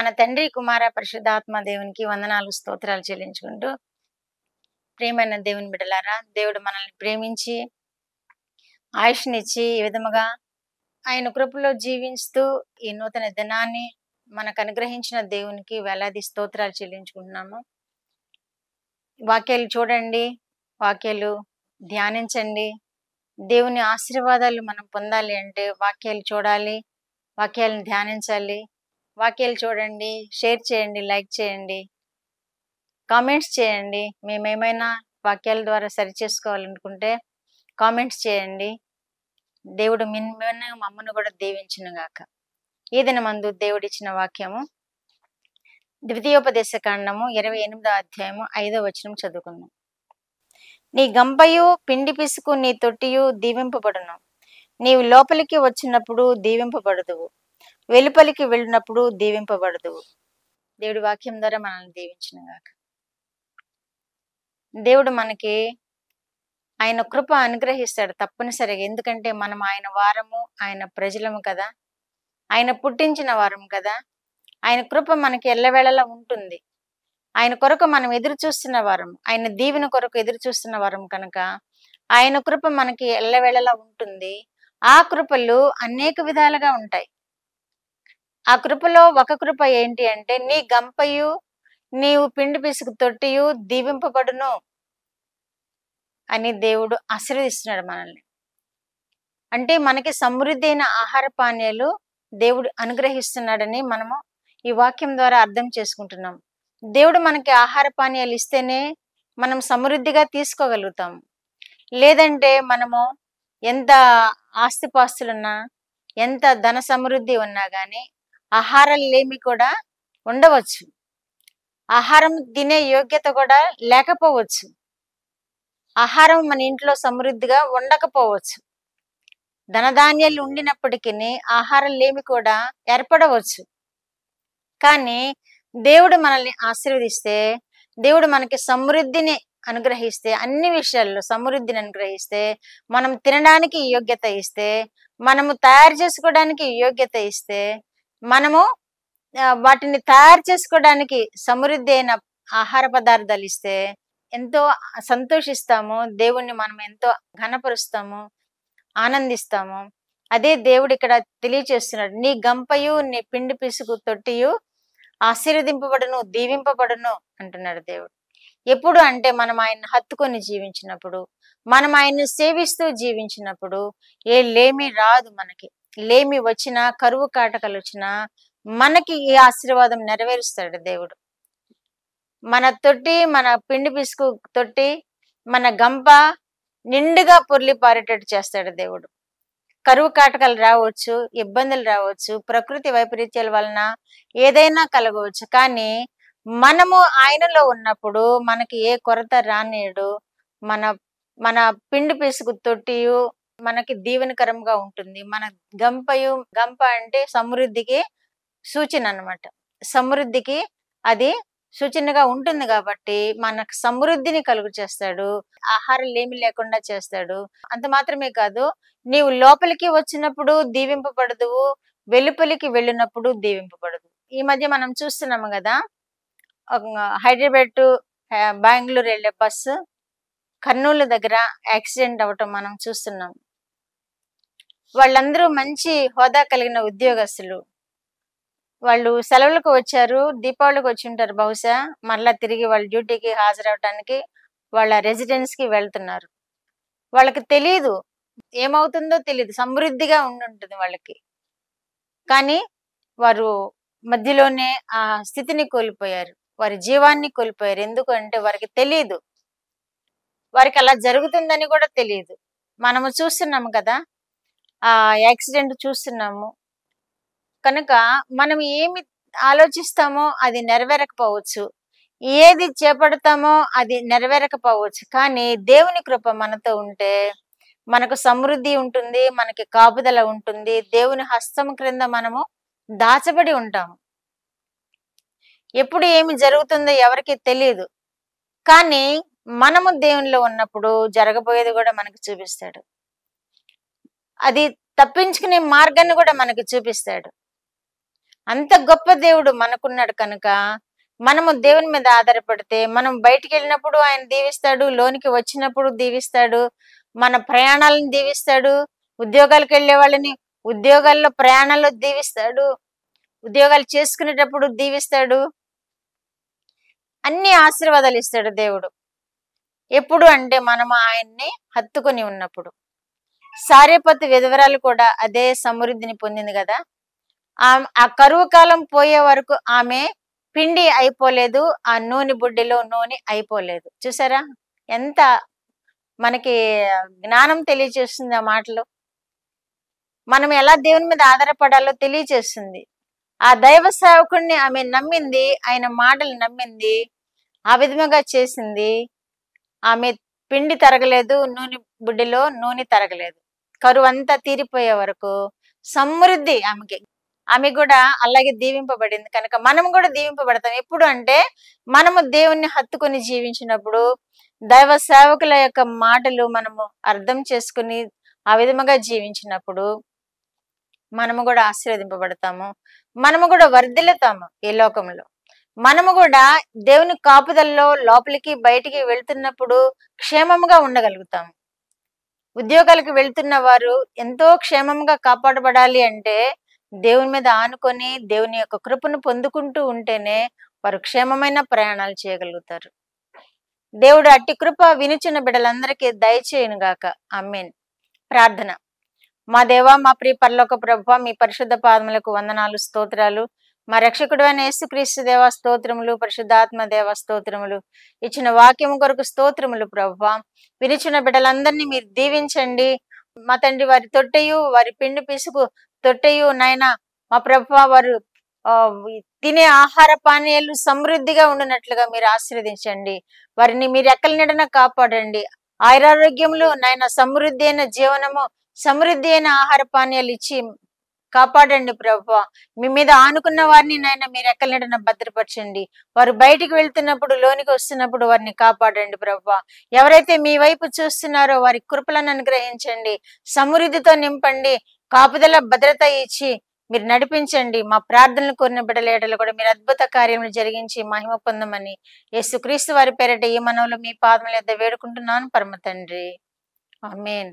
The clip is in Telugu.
మన తండ్రి, కుమార, పరిశుద్ధాత్మ దేవునికి వందనాలు, స్తోత్రాలు చెల్లించుకుంటూ, ప్రియమైన దేవుని బిడ్డలారా, దేవుడు మనల్ని ప్రేమించి ఆయుష్నిచ్చి ఈ విధముగా ఆయన కృపలో జీవిస్తూ ఈ నూతన దినాన్ని మనకు అనుగ్రహించిన దేవునికి వేలాది స్తోత్రాలు చెల్లించుకుంటున్నాము. వాక్యాలు చూడండి, వాక్యాలు ధ్యానించండి. దేవుని ఆశీర్వాదాలు మనం పొందాలి అంటే వాక్యాలు చూడాలి, వాక్యాలను ధ్యానించాలి. వాక్యాలు చూడండి, షేర్ చేయండి, లైక్ చేయండి, కామెంట్స్ చేయండి. మేమేమైనా వాక్యాల ద్వారా సరి చేసుకోవాలనుకుంటే కామెంట్స్ చేయండి. దేవుడు మిమ్మల్ని మమ్మల్ని కూడా దీవించును గాక. ఈ దినమందు దేవుడిచ్చిన వాక్యము ద్వితీయోపదేశ కాండము 28వ అధ్యాయము 5వ వచనం చదువుకుందాం. నీ గంపయు పిండి పిసుకు నీ తొట్టియు దీవింపబడును. నీవు లోపలికి వచ్చినప్పుడు దీవింపబడదువు, వెలుపలికి వెళ్ళినప్పుడు దీవింపబడదువు. దేవుడి వాక్యం ద్వారా మనల్ని దీవించును గాక. దేవుడు మనకి ఆయన కృప అనుగ్రహిస్తాడు తప్పనిసరిగా. ఎందుకంటే మనం ఆయన వారము, ఆయన ప్రజలము కదా, ఆయన పుట్టించిన వారము కదా. ఆయన కృప మనకి ఎల్లవేళలా ఉంటుంది. ఆయన కొరకు మనం ఎదురు చూస్తున్న వారం, ఆయన దీవెన కొరకు ఎదురు చూస్తున్న వారం కనుక ఆయన కృప మనకి ఎల్లవేళలా ఉంటుంది. ఆ కృపలు అనేక విధాలుగా ఉంటాయి. ఆ కృపలో ఒక కృప ఏంటి అంటే, నీ గంపయు నీవు పిండి పిసుకు తొట్టియు దీవింపబడును అని దేవుడు ఆశీర్వదిస్తున్నాడు మనల్ని. అంటే మనకి సమృద్ధి అయిన ఆహార పానీయాలు దేవుడు అనుగ్రహిస్తున్నాడని మనము ఈ వాక్యం ద్వారా అర్థం చేసుకుంటున్నాం. దేవుడు మనకి ఆహార పానీయాలు ఇస్తేనే మనం సమృద్ధిగా తీసుకోగలుగుతాం. లేదంటే మనము ఎంత ఆస్తిపాస్తులున్నా, ఎంత ధన సమృద్ధి ఉన్నా కానీ ఆహారాలు లేమి కూడా ఉండవచ్చు. ఆహారం తినే యోగ్యత కూడా లేకపోవచ్చు. ఆహారం మన ఇంట్లో సమృద్ధిగా ఉండకపోవచ్చు. ధనధాన్యాలు ఉండినప్పటికీ ఆహారం లేమి కూడా ఏర్పడవచ్చు. కానీ దేవుడు మనల్ని ఆశీర్వదిస్తే, దేవుడు మనకి సమృద్ధిని అనుగ్రహిస్తే, అన్ని విషయాల్లో సమృద్ధిని అనుగ్రహిస్తే, మనం తినడానికి యోగ్యత ఇస్తే, మనము తయారు చేసుకోవడానికి యోగ్యత ఇస్తే, మనము వాటిని తయారు చేసుకోవడానికి సమృద్ధి అయిన ఆహార పదార్థాలు ఇస్తే ఎంతో సంతోషిస్తాము. దేవుణ్ణి మనం ఎంతో ఘనపరుస్తాము, ఆనందిస్తాము. అదే దేవుడు ఇక్కడ తెలియచేస్తున్నాడు. నీ గంపయు నీ పిండి పిసుకు తొట్టియు ఆశీర్వదింపబడును, దీవింపబడును అంటున్నాడు దేవుడు. ఎప్పుడు అంటే మనం ఆయన హత్తుకొని జీవించినప్పుడు, మనం ఆయన్ని సేవిస్తూ జీవించినప్పుడు ఏ లేమి రాదు. మనకి లేమి వచ్చినా, కరువు కాటకలు వచ్చినా మనకి ఈ ఆశీర్వాదం నెరవేరుస్తాడు దేవుడు. మన తొట్టి, మన పిండి పిసుకు తొట్టి, మన గంప నిండుగా పొర్లి పారేటట్టు చేస్తాడు దేవుడు. కరువు కాటకాలు రావచ్చు, ఇబ్బందులు రావచ్చు, ప్రకృతి వైపరీత్యాల వలన ఏదైనా కలగవచ్చు. కానీ మనము ఆయనలో ఉన్నప్పుడు మనకి ఏ కొరత రానియడు. మన మన పిండి పిసుకు తొట్టియు మనకి దీవెనకరంగా ఉంటుంది. మన గంప అంటే సమృద్ధికి సూచన అన్నమాట. సమృద్ధికి అది సూచనగా ఉంటుంది కాబట్టి మనకు సమృద్ధిని కలుగు చేస్తాడు. ఆహారం లేమి లేకుండా చేస్తాడు. అంత మాత్రమే కాదు, నీవు లోపలికి వచ్చినప్పుడు దీవింపబడదువు, వెలుపలికి వెళ్ళినప్పుడు దీవింపబడదు. ఈ మధ్య మనం చూస్తున్నాము కదా, హైదరాబాద్ టు బెంగళూరు వెళ్ళే బస్సు కర్నూలు దగ్గర యాక్సిడెంట్ అవ్వటం మనం చూస్తున్నాం. వాళ్ళందరూ మంచి హోదా కలిగిన ఉద్యోగస్తులు. వాళ్ళు సెలవులకు వచ్చారు, దీపావళికి వచ్చి ఉంటారు బహుశా. మరలా తిరిగి వాళ్ళ డ్యూటీకి హాజరవటానికి వాళ్ళ రెసిడెన్స్ కి వెళ్తున్నారు. వాళ్ళకి తెలియదు, ఏమవుతుందో తెలియదు. సమృద్ధిగా ఉండుంటుంది వాళ్ళకి, కానీ వారు మధ్యలోనే ఆ స్థితిని కోల్పోయారు, వారి జీవాన్ని కోల్పోయారు. ఎందుకంటే వారికి తెలియదు, వారికి అలా జరుగుతుందని కూడా తెలియదు. మనము చూస్తున్నాము కదా, ఆ యాక్సిడెంట్ చూస్తున్నాము కనుక మనం ఏమి ఆలోచిస్తామో అది నెరవేరకపోవచ్చు, ఏది చేపడతామో అది నెరవేరకపోవచ్చు. కానీ దేవుని కృప మనతో ఉంటే మనకు సమృద్ధి ఉంటుంది, మనకి కాపుదల ఉంటుంది. దేవుని హస్తం క్రింద మనము దాచబడి ఉంటాము. ఎప్పుడు ఏమి జరుగుతుందో ఎవరికి తెలియదు. కానీ మనము దేవునిలో ఉన్నప్పుడు జరగబోయేది కూడా మనకు చూపిస్తాడు. అది తప్పించుకునే మార్గాన్ని కూడా మనకి చూపిస్తాడు. అంత గొప్ప దేవుడు మనకున్నాడు కనుక మనము దేవుని మీద ఆధారపడితే మనం బయటికి వెళ్ళినప్పుడు ఆయన దీవిస్తాడు, లోనికి వచ్చినప్పుడు దీవిస్తాడు, మన ప్రయాణాలను దీవిస్తాడు, ఉద్యోగాలకు వెళ్ళే వాళ్ళని ఉద్యోగాల్లో ప్రయాణాల్లో దీవిస్తాడు, ఉద్యోగాలు చేసుకునేటప్పుడు దీవిస్తాడు, అన్ని ఆశీర్వాదాలు ఇస్తాడు దేవుడు. ఎప్పుడు అంటే మనం ఆయన్ని హత్తుకొని ఉన్నప్పుడు. సారేపతు విధవరాలు కూడా అదే సమృద్ధిని పొందింది కదా. ఆ కరువు కాలం పోయే వరకు ఆమె పిండి అయిపోలేదు, ఆ నూనె బుడ్డిలో నూనె అయిపోలేదు. చూసారా ఎంత మనకి జ్ఞానం తెలియచేస్తుంది ఆ మాటలు. మనం ఎలా దేవుని మీద ఆధారపడాలో తెలియచేస్తుంది. ఆ దైవ సేవకుడిని ఆమె నమ్మింది, ఆయన మాటలు నమ్మింది, ఆ విధముగా చేసింది. ఆమె పిండి తరగలేదు, నూనె బుడ్డిలో నూనె తరగలేదు. కరువు అంతా తీరిపోయే వరకు సమృద్ధి ఆమెకి. ఆమె కూడా అలాగే దీవింపబడింది కనుక మనం కూడా దీవింపబడతాం. ఎప్పుడు అంటే మనము దేవుణ్ణి హత్తుకొని జీవించినప్పుడు, దైవ సేవకుల యొక్క మాటలు మనము అర్థం చేసుకుని ఆ విధముగా జీవించినప్పుడు మనము కూడా ఆశీర్వదింపబడతాము, మనము కూడా వర్ధిల్లుతాము ఈ లోకంలో. మనము కూడా దేవుని కాపుదల్లో లోపలికి బయటికి వెళ్తున్నప్పుడు క్షేమంగా ఉండగలుగుతాము. ఉద్యోగాలకు వెళ్తున్న వారు ఎంతో క్షేమంగా కాపాడబడాలి అంటే దేవుని మీద ఆనుకొని దేవుని యొక్క కృపను పొందుకుంటూ ఉంటేనే వారు క్షేమమైన ప్రయాణాలు చేయగలుగుతారు. దేవుడు అట్టి కృప వినుచున్న బిడ్డలందరికీ దయచేయును గాక. ఆమేన్. ప్రార్థన. మా దేవా, మా ప్రియ పరలోక ప్రభువా, మీ పరిశుద్ధ పాదములకు వందనాలు, స్తోత్రాలు. మా రక్షకుడు అయిన యేసుక్రీస్తు దేవా స్తోత్రములు, పరిశుద్ధాత్మ దేవా స్తోత్రములు. ఇచ్చిన వాక్యము కొరకు స్తోత్రములు ప్రభువా. వినిచిన బిడ్డలందరినీ మీరు దీవించండి మా తండ్రి. వారి తొట్టెయు వారి పిండి పిసుకు తొట్టెయు నాయన మా ప్రభువా, వారు తినే ఆహార పానీయాలు సమృద్ధిగా ఉండినట్లుగా మీరు ఆశీర్వదించండి. వారిని మీరు ఎక్కల నీడన కాపాడండి. ఆయురారోగ్యములు నాయన, సమృద్ధి అయిన జీవనము, సమృద్ధి అయిన ఆహార పానీయాలు ఇచ్చి కాపాడండి ప్రభువా. మీ మీద ఆనుకున్న వారిని నాయన మీరు ఎక్కల నీడన భద్రపరచండి. వారు బయటికి వెళ్తున్నప్పుడు, లోనికి వస్తున్నప్పుడు వారిని కాపాడండి ప్రభువా. ఎవరైతే మీ వైపు చూస్తున్నారో వారి కృపలను అనుగ్రహించండి, సమృద్ధితో నింపండి, కాపుదల భద్రత ఇచ్చి మీరు నడిపించండి. మా ప్రార్థనలు కోరిన బిడ్డలేటలు కూడా మీరు అద్భుత కార్యములు జరిగించి మహిమ పొందమని యేసుక్రీస్తు వారి పేరిట ఈ మనవులు మీ పాదముల యొద్ద వేడుకుంటున్నాను పరమ తండ్రి. ఆమేన్.